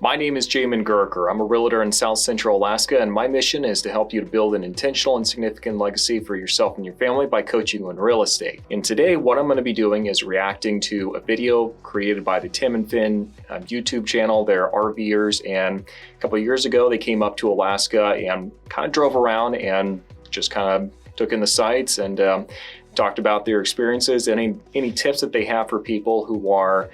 My name is Jamin Goecker. I'm a realtor in South Central Alaska, and my mission is to help you to build an intentional and significant legacy for yourself and your family by coaching you in real estate. And today, what I'm going to be doing is reacting to a video created by the Tim and Finn YouTube channel. They're RVers, and a couple of years ago, they came up to Alaska and kind of drove around and just kind of took in the sights and talked about their experiences and any tips that they have for people who are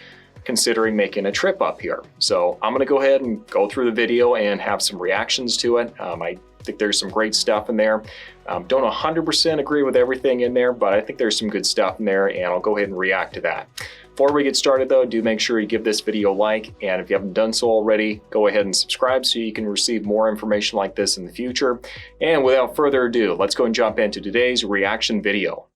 considering making a trip up here. So I'm gonna go ahead and go through the video and have some reactions to it. I think there's some great stuff in there. Don't 100% agree with everything in there, but I think there's some good stuff in there, and I'll go ahead and react to that. Before we get started though, do make sure you give this video a like, and if you haven't done so already, go ahead and subscribe so you can receive more information like this in the future. And without further ado, let's go and jump into today's reaction video.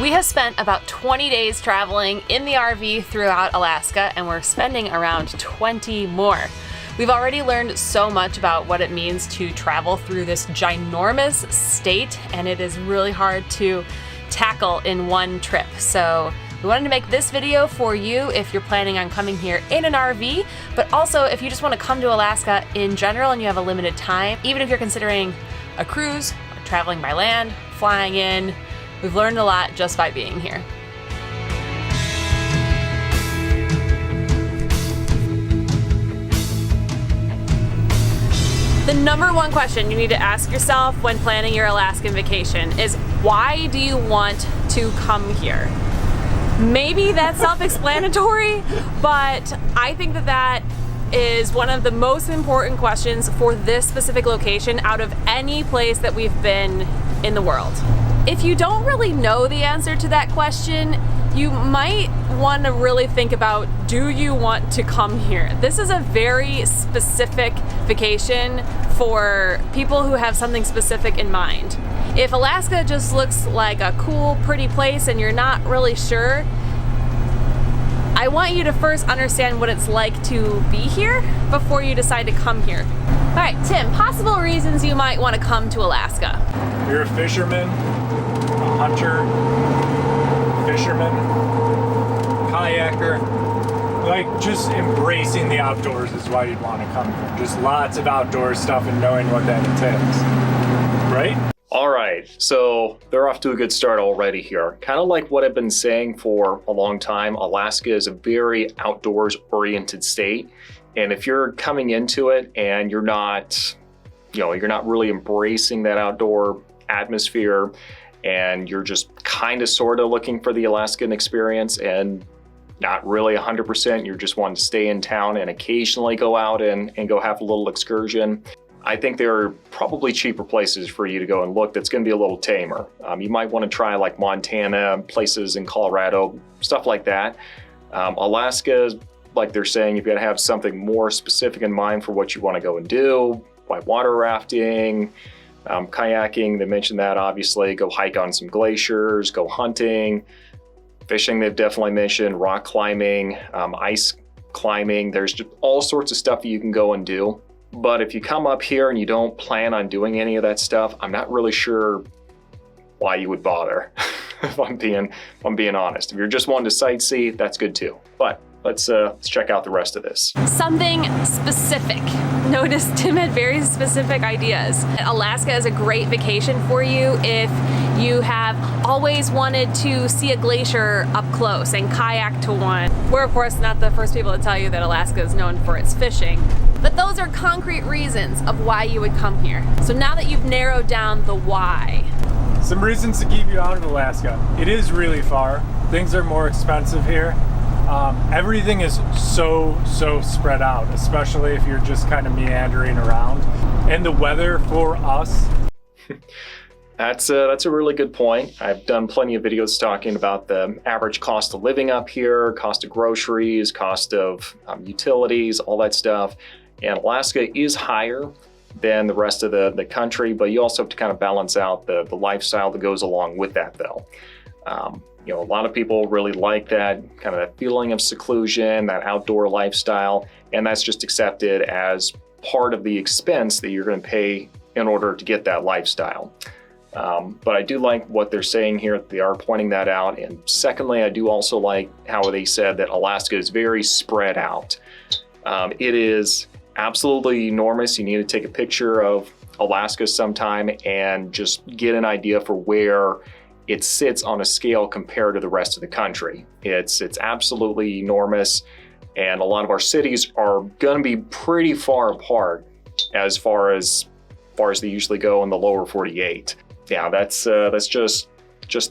We have spent about 20 days traveling in the RV throughout Alaska, and we're spending around 20 more. We've already learned so much about what it means to travel through this ginormous state, and it is really hard to tackle in one trip. So we wanted to make this video for you if you're planning on coming here in an RV, but also if you just want to come to Alaska in general and you have a limited time, even if you're considering a cruise or traveling by land, flying in. We've learned a lot just by being here. The number one question you need to ask yourself when planning your Alaskan vacation is, why do you want to come here? Maybe that's self-explanatory, but I think that is one of the most important questions for this specific location out of any place that we've been in the world. If you don't really know the answer to that question, you might want to really think about, do you want to come here? This is a very specific vacation for people who have something specific in mind. If Alaska just looks like a cool, pretty place and you're not really sure, I want you to first understand what it's like to be here before you decide to come here. All right, Tim, possible reasons you might want to come to Alaska. You're a fisherman, a hunter, fisherman, kayaker. Like, just embracing the outdoors is why you'd want to come here. Just lots of outdoor stuff and knowing what that entails, right? All right, so they're off to a good start already here. Kind of like what I've been saying for a long time, Alaska is a very outdoors-oriented state. And if you're coming into it and you're not really embracing that outdoor atmosphere, and you're just kind of sort of looking for the Alaskan experience and not really 100%, you're just wanting to stay in town and occasionally go out and go have a little excursion, I think there are probably cheaper places for you to go and look that's going to be a little tamer. You might want to try like Montana, places in Colorado, stuff like that. Alaska, like they're saying, you've got to have something more specific in mind for what you want to go and do, like water rafting, kayaking, they mentioned that obviously, go hike on some glaciers, go hunting, fishing they've definitely mentioned, rock climbing, ice climbing. There's just all sorts of stuff that you can go and do. But if you come up here and you don't plan on doing any of that stuff, I'm not really sure why you would bother, if I'm being honest. If you're just wanting to sightsee, that's good too. But let's check out the rest of this. Something specific. Notice Tim had very specific ideas. Alaska is a great vacation for you if you have always wanted to see a glacier up close and kayak to one. We're of course not the first people to tell you that Alaska is known for its fishing, but those are concrete reasons of why you would come here. So now that you've narrowed down the why. Some reasons to keep you out of Alaska. It is really far. Things are more expensive here. Everything is so spread out, especially if you're just kind of meandering around. And the weather for us. That's a really good point. I've done plenty of videos talking about the average cost of living up here, cost of groceries, cost of utilities, all that stuff. And Alaska is higher than the rest of the country, but you also have to kind of balance out the lifestyle that goes along with that though. A lot of people really like that kind of that feeling of seclusion, that outdoor lifestyle, and that's just accepted as part of the expense that you're going to pay in order to get that lifestyle. But I do like what they're saying here. They are pointing that out. And secondly, I do also like how they said that Alaska is very spread out. It is absolutely enormous. You need to take a picture of Alaska sometime and just get an idea for where it sits on a scale compared to the rest of the country. It's absolutely enormous. And a lot of our cities are going to be pretty far apart as far as they usually go in the lower 48. Yeah, that's just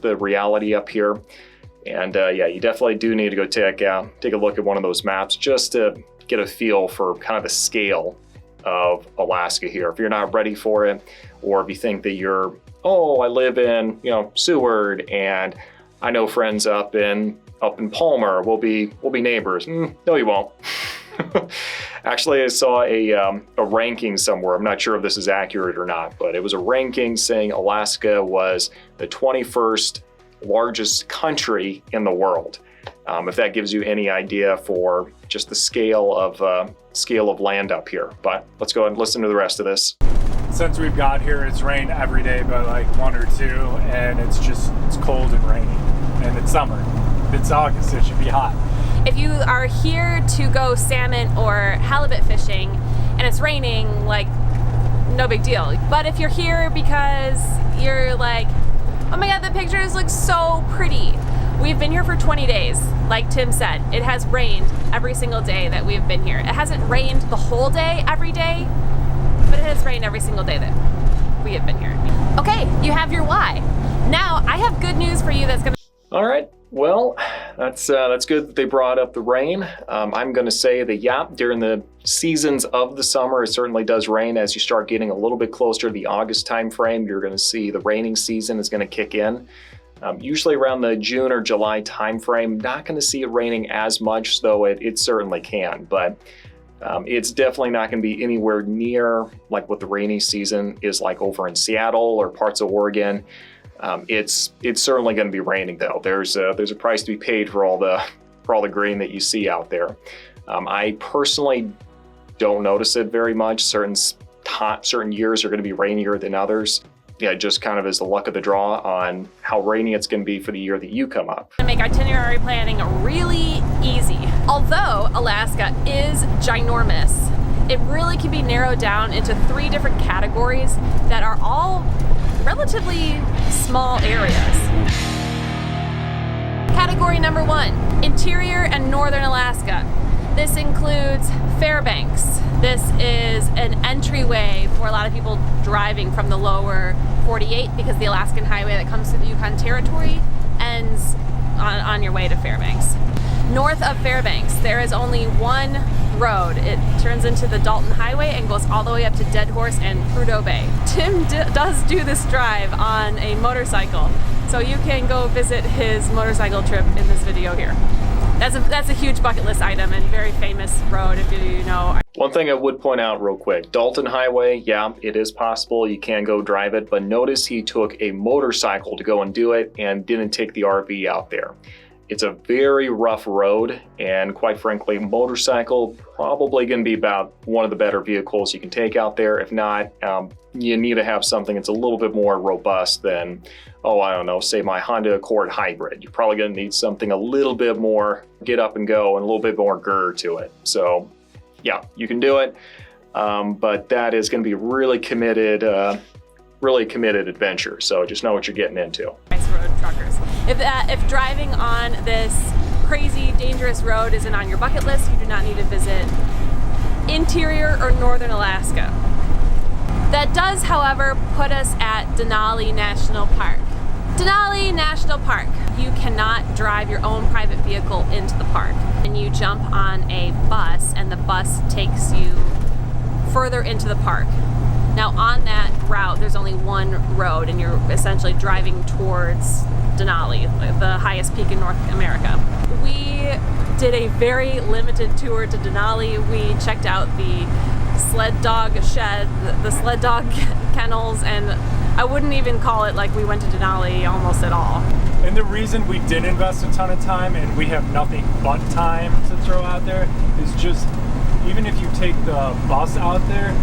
the reality up here. And yeah, you definitely do need to go take a look at one of those maps just to get a feel for kind of the scale of Alaska here. If you're not ready for it, or if you think that I live in, Seward and I know friends up in Palmer, we'll be neighbors. No, you won't. Actually, I saw a ranking somewhere. I'm not sure if this is accurate or not, but it was a ranking saying Alaska was the 21st largest country in the world. If that gives you any idea for just the scale of land up here. But let's go ahead and listen to the rest of this. Since we've got here, it's rained every day but like 1 or 2, and it's cold and rainy, and it's summer. It's August, it should be hot. If you are here to go salmon or halibut fishing and it's raining, like, no big deal. But if you're here because you're like, oh my God, the pictures look so pretty. We've been here for 20 days. Like Tim said, it has rained every single day that we've been here. It hasn't rained the whole day, every day, but it has rained every single day that we have been here. Okay, you have your why. Now, I have good news for you that's gonna... All right, well, that's good that they brought up the rain. I'm gonna say that, yeah, during the seasons of the summer, it certainly does rain. As you start getting a little bit closer to the August time frame, you're gonna see the raining season is gonna kick in. Usually around the June or July time frame, not gonna see it raining as much, though it certainly can, but it's definitely not going to be anywhere near like what the rainy season is like over in Seattle or parts of Oregon. It's certainly going to be raining though. There's a price to be paid for all the green that you see out there. I personally don't notice it very much. Certain years are going to be rainier than others. Yeah, just kind of as the luck of the draw on how rainy it's going to be for the year that you come up. To make itinerary planning really easy. Although Alaska is ginormous, it really can be narrowed down into 3 different categories that are all relatively small areas. Category number 1, interior and northern Alaska. This includes Fairbanks. This is an entryway for a lot of people driving from the lower 48 because the Alaskan highway that comes through the Yukon Territory ends on your way to Fairbanks. North of Fairbanks, there is only one road. It turns into the Dalton Highway and goes all the way up to Dead Horse and Prudhoe Bay. Tim does do this drive on a motorcycle, so you can go visit his motorcycle trip in this video here. That's a huge bucket list item and very famous road if you know. One thing I would point out real quick, Dalton Highway, yeah, it is possible you can go drive it, but notice he took a motorcycle to go and do it and didn't take the RV out there. It's a very rough road, and quite frankly, motorcycle probably going to be about one of the better vehicles you can take out there. If not, you need to have something that's a little bit more robust than, I don't know, say my Honda Accord Hybrid. You're probably going to need something a little bit more get up and go and a little bit more grr to it. So yeah, you can do it, but that is going to be really committed adventure. So just know what you're getting into. Road truckers. If driving on this crazy, dangerous road isn't on your bucket list, you do not need to visit interior or northern Alaska. That does, however, put us at Denali National Park. Denali National Park. You cannot drive your own private vehicle into the park. And you jump on a bus, and the bus takes you further into the park. Now on that route, there's only one road, and you're essentially driving towards Denali, the highest peak in North America. We did a very limited tour to Denali. We checked out the sled dog shed, the sled dog kennels, and I wouldn't even call it like we went to Denali almost at all. And the reason we did invest a ton of time, and we have nothing but time to throw out there, is just, even if you take the bus out there,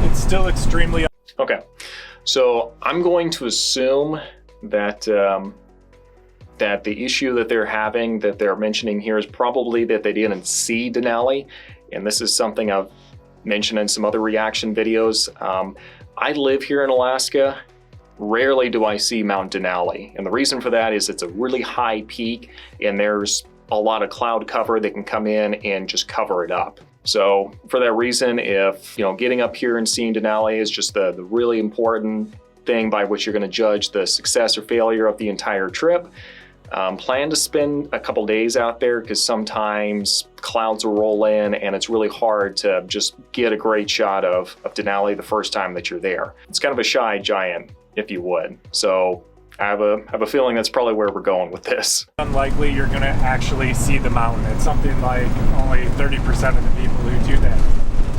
it's still extremely. Okay, so I'm going to assume that that the issue that they're having, that they're mentioning here, is probably that they didn't see Denali, and this is something I've mentioned in some other reaction videos. I live here in Alaska. Rarely do I see Mount Denali, and the reason for that is it's a really high peak, and there's a lot of cloud cover that can come in and just cover it up. So for that reason, if getting up here and seeing Denali is just the really important thing by which you're going to judge the success or failure of the entire trip, plan to spend a couple days out there, because sometimes clouds will roll in and it's really hard to just get a great shot of Denali the first time that you're there. It's kind of a shy giant, if you would. So I have a feeling that's probably where we're going with this. Unlikely you're going to actually see the mountain. It's something like only 30% of the people who do that.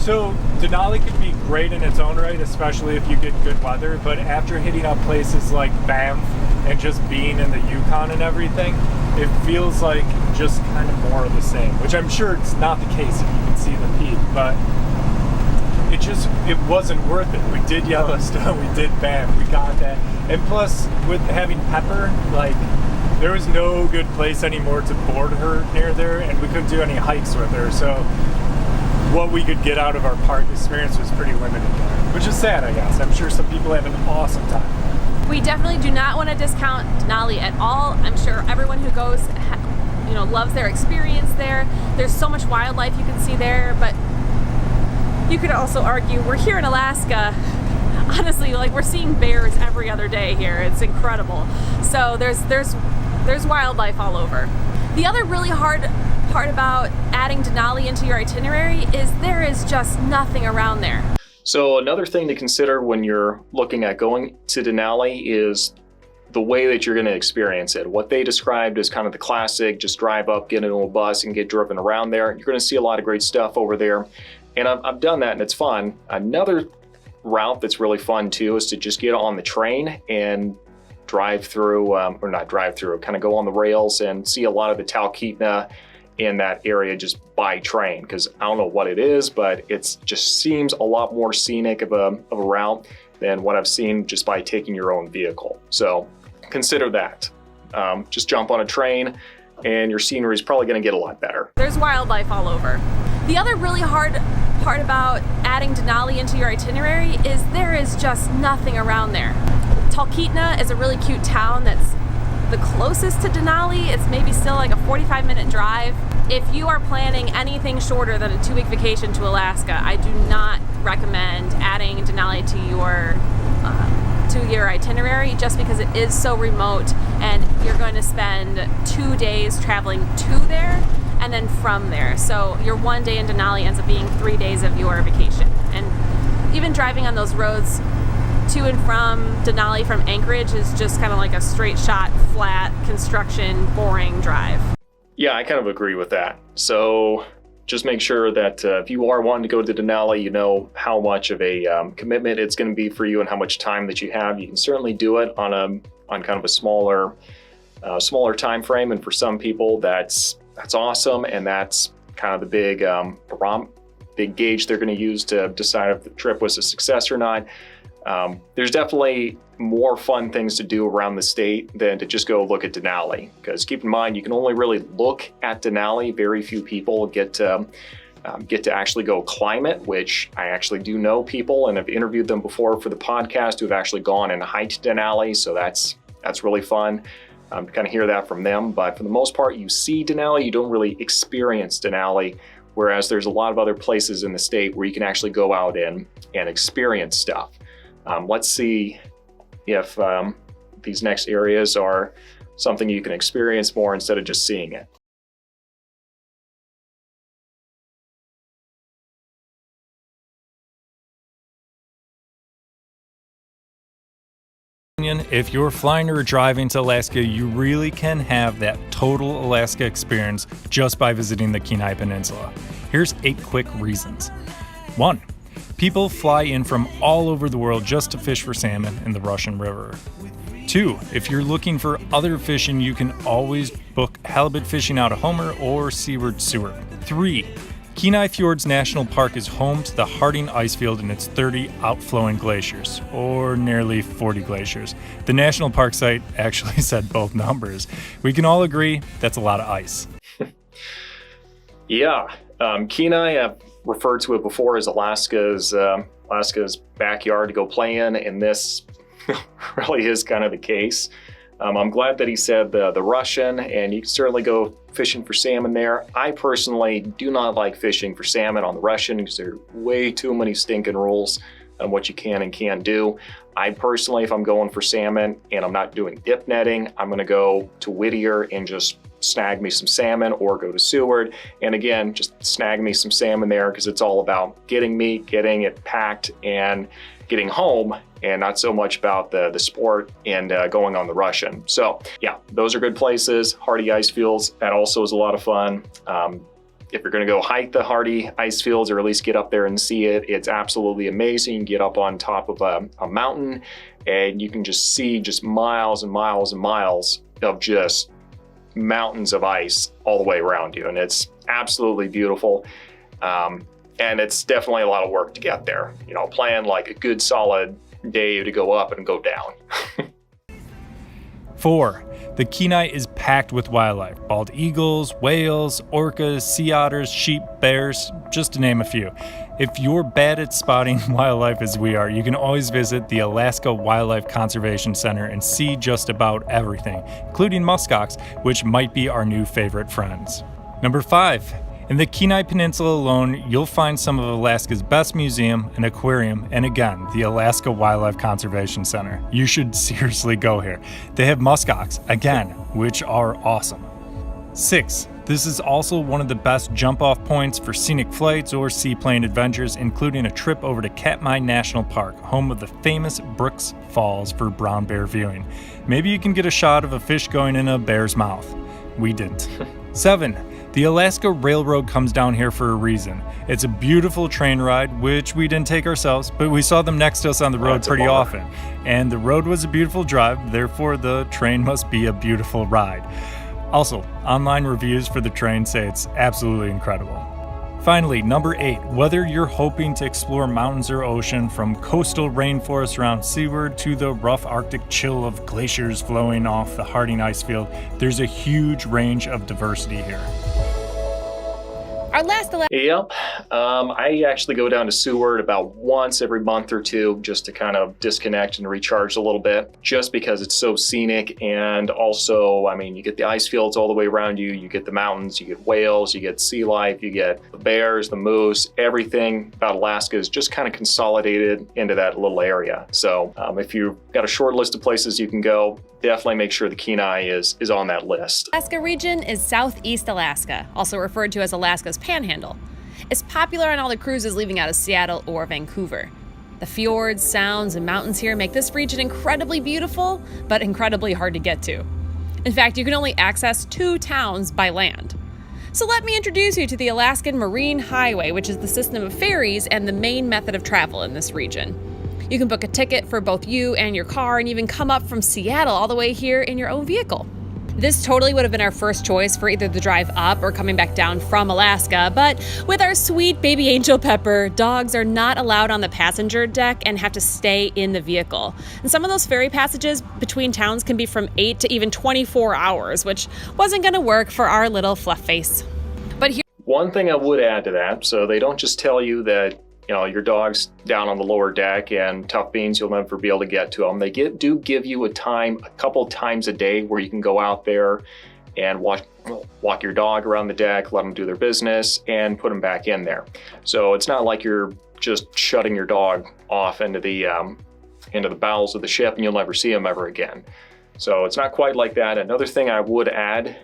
So Denali can be great in its own right, especially if you get good weather, but after hitting up places like Banff and just being in the Yukon and everything, it feels like just kind of more of the same, which I'm sure it's not the case if you can see the peak, but it wasn't worth it. We did Yellowstone, we did Banff, we got that. And plus, with having Pepper, like, there was no good place anymore to board her near there, and we couldn't do any hikes with her, so what we could get out of our park experience was pretty limited there, which is sad, I guess. I'm sure some people have an awesome time. We definitely do not want to discount Denali at all. I'm sure everyone who goes, loves their experience there. There's so much wildlife you can see there, but you could also argue we're here in Alaska. Honestly, like, we're seeing bears every other day here. It's incredible. So there's wildlife all over. The other really hard part about adding Denali into your itinerary is there is just nothing around there. So another thing to consider when you're looking at going to Denali is the way that you're going to experience it. What they described as kind of the classic, just drive up, get into a bus and get driven around there. You're going to see a lot of great stuff over there. And I've done that and it's fun. Another route that's really fun too is to just get on the train and drive through, or not drive through, kind of go on the rails and see a lot of the Talkeetna in that area just by train, because I don't know what it is, but it just seems a lot more scenic of a route than what I've seen just by taking your own vehicle. So consider that. Just jump on a train and your scenery is probably going to get a lot better. There's wildlife all over. The other really hard part about adding Denali into your itinerary is there is just nothing around there. Talkeetna is a really cute town that's the closest to Denali. It's maybe still like a 45-minute drive. If you are planning anything shorter than a 2-week vacation to Alaska, I do not recommend adding Denali to your itinerary, just because it is so remote and you're going to spend 2 days traveling to there and then from there. So your 1 day in Denali ends up being 3 days of your vacation. And even driving on those roads to and from Denali from Anchorage is just kind of like a straight shot, flat, construction, boring drive. Yeah, I kind of agree with that. So just make sure that if you are wanting to go to Denali, you know how much of a commitment it's going to be for you and how much time that you have. You can certainly do it on kind of a smaller time frame, and for some people that's awesome, and that's kind of the big gauge they're going to use to decide if the trip was a success or not. There's definitely more fun things to do around the state than to just go look at Denali, because keep in mind, you can only really look at Denali. Very few people get to actually go climb it, which I actually do know people and have interviewed them before for the podcast who have actually gone and hiked Denali. So that's really fun to kind of hear that from them. But for the most part, you see Denali, you don't really experience Denali, whereas there's a lot of other places in the state where you can actually go out and experience stuff. Let's see if these next areas are something you can experience more instead of just seeing it. If you're flying or driving to Alaska, you really can have that total Alaska experience just by visiting the Kenai Peninsula. Here's 8 quick reasons. 1. People fly in from all over the world just to fish for salmon in the Russian River. 2. If you're looking for other fishing, you can always book halibut fishing out of Homer or Seaward Seward. 3. Kenai Fjords National Park is home to the Harding Icefield and its 30 outflowing glaciers, or nearly 40 glaciers. The national park site actually said both numbers. We can all agree that's a lot of ice. Yeah, Kenai, I've referred to it before as Alaska's backyard to go play in, and this really is kind of the case. I'm glad that he said the Russian, and you can certainly go fishing for salmon there. I personally do not like fishing for salmon on the Russian because there are way too many stinking rules on what you can and can't do. I personally, if I'm going for salmon and I'm not doing dip netting, I'm gonna go to Whittier and just snag me some salmon, or go to Seward. And again, just snag me some salmon there, because it's all about getting meat, getting it packed, and getting home, and not so much about the sport and going on the Russian. So yeah, those are good places. Hardy Ice Fields, that also is a lot of fun. If you're gonna go hike the Hardy Ice Fields, or at least get up there and see it, it's absolutely amazing. You can get up on top of a mountain, and you can just see just miles and miles and miles of just mountains of ice all the way around you. And it's absolutely beautiful. And it's definitely a lot of work to get there. You know, plan like a good solid day to go up and go down. 4. The Kenai is packed with wildlife. Bald eagles, whales, orcas, sea otters, sheep, bears, just to name a few. If you're bad at spotting wildlife as we are, you can always visit the Alaska Wildlife Conservation Center and see just about everything, including muskox, which might be our new favorite friends. Number 5. In the Kenai Peninsula alone, you'll find some of Alaska's best museum and aquarium, and again, the Alaska Wildlife Conservation Center. You should seriously go here. They have muskox, again, which are awesome. 6. This is also one of the best jump-off points for scenic flights or seaplane adventures, including a trip over to Katmai National Park, home of the famous Brooks Falls for brown bear viewing. Maybe you can get a shot of a fish going in a bear's mouth. We didn't. 7. The Alaska Railroad comes down here for a reason. It's a beautiful train ride, which we didn't take ourselves, but we saw them next to us on the road pretty often. And the road was a beautiful drive, therefore the train must be a beautiful ride. Also, online reviews for the train say it's absolutely incredible. Finally, number 8, whether you're hoping to explore mountains or ocean, from coastal rainforests around Seward to the rough Arctic chill of glaciers flowing off the Harding Icefield, there's a huge range of diversity here. Our last Yep. I actually go down to Seward about once every month or two, just to kind of disconnect and recharge a little bit, just because it's so scenic. And also, I mean, you get the ice fields all the way around you, you get the mountains, you get whales, you get sea life, you get the bears, the moose, everything about Alaska is just kind of consolidated into that little area. So if you've got a short list of places you can go, definitely make sure the Kenai is on that list. Alaska region is Southeast Alaska, also referred to as Alaska's Panhandle. It's popular on all the cruises leaving out of Seattle or Vancouver. The fjords, sounds, and mountains here make this region incredibly beautiful, but incredibly hard to get to. In fact, you can only access 2 towns by land. So let me introduce you to the Alaskan Marine Highway, which is the system of ferries and the main method of travel in this region. You can book a ticket for both you and your car, and even come up from Seattle all the way here in your own vehicle. This totally would have been our first choice for either the drive up or coming back down from Alaska, but with our sweet baby angel Pepper, dogs are not allowed on the passenger deck and have to stay in the vehicle. And some of those ferry passages between towns can be from 8 to even 24 hours, which wasn't going to work for our little fluff face. But here, one thing I would add to that, so they don't just tell you that your dog's down on the lower deck and tough beans, you'll never be able to get to them. They do give you a couple times a day where you can go out there and walk your dog around the deck, let them do their business, and put them back in there. So it's not like you're just shutting your dog off into the bowels of the ship and you'll never see them ever again. So it's not quite like that. Another thing I would add,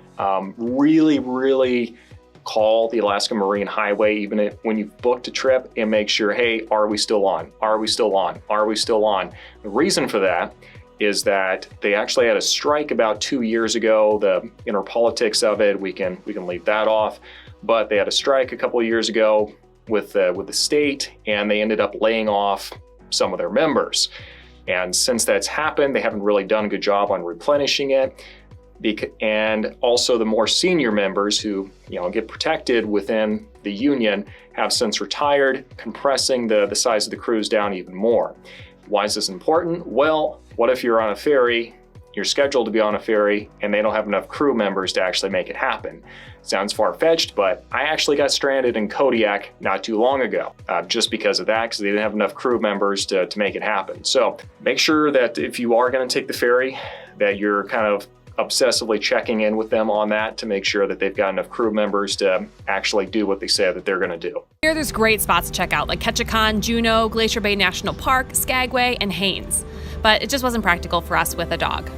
really call the Alaska Marine Highway, even when you've booked a trip, and make sure, hey, are we still on? Are we still on? Are we still on? The reason for that is that they actually had a strike about 2 years ago. The inner politics of it, we can leave that off. But they had a strike a couple of years ago with the state, and they ended up laying off some of their members. And since that's happened, they haven't really done a good job on replenishing it. And also the more senior members who get protected within the union have since retired, compressing the size of the crews down even more. Why is this important? Well, what if you're on a ferry, you're scheduled to be on a ferry, and they don't have enough crew members to actually make it happen? Sounds far-fetched, but I actually got stranded in Kodiak not too long ago, just because of that, because they didn't have enough crew members to make it happen. So make sure that if you are going to take the ferry, that you're kind of obsessively checking in with them on that to make sure that they've got enough crew members to actually do what they say that they're going to do. Here there's great spots to check out like Ketchikan, Juneau, Glacier Bay National Park, Skagway, and Haines. But it just wasn't practical for us with a dog.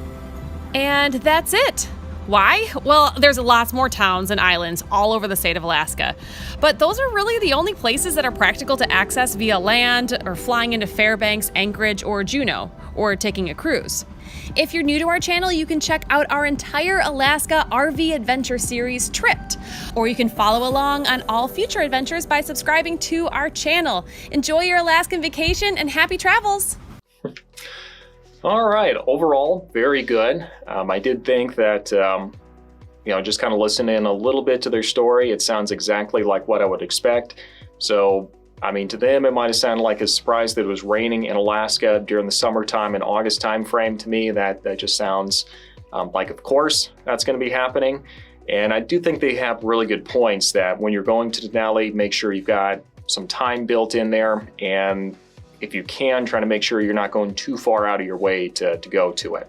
And that's it. Why? Well, there's lots more towns and islands all over the state of Alaska. But those are really the only places that are practical to access via land or flying into Fairbanks, Anchorage, or Juneau, or taking a cruise. If you're new to our channel, you can check out our entire Alaska RV adventure series, Tripped. Or you can follow along on all future adventures by subscribing to our channel. Enjoy your Alaskan vacation and happy travels! All right, overall, very good. I did think that, just kind of listening a little bit to their story, it sounds exactly like what I would expect. So, I mean, to them, it might have sounded like a surprise that it was raining in Alaska during the summertime and August timeframe. To me, that just sounds like, of course, that's going to be happening. And I do think they have really good points that when you're going to Denali, make sure you've got some time built in there. And if you can, try to make sure you're not going too far out of your way to go to it.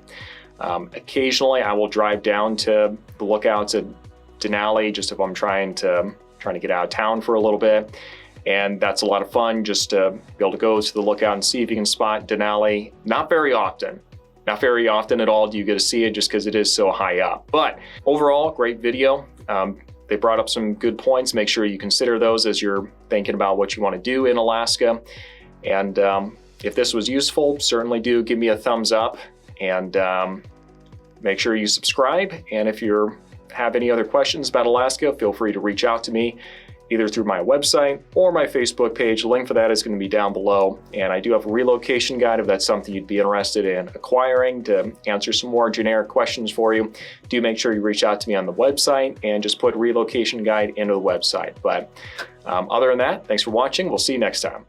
Occasionally, I will drive down to the lookouts at Denali just if I'm trying to get out of town for a little bit. And that's a lot of fun just to be able to go to the lookout and see if you can spot Denali. Not very often at all do you get to see it just because it is so high up. But overall, great video. They brought up some good points. Make sure you consider those as you're thinking about what you want to do in Alaska. And if this was useful, certainly do give me a thumbs up and make sure you subscribe. And if you have any other questions about Alaska, feel free to reach out to me either through my website or my Facebook page. The link for that is going to be down below. And I do have a relocation guide if that's something you'd be interested in acquiring to answer some more generic questions for you. Do make sure you reach out to me on the website and just put relocation guide into the website. But other than that, thanks for watching. We'll see you next time.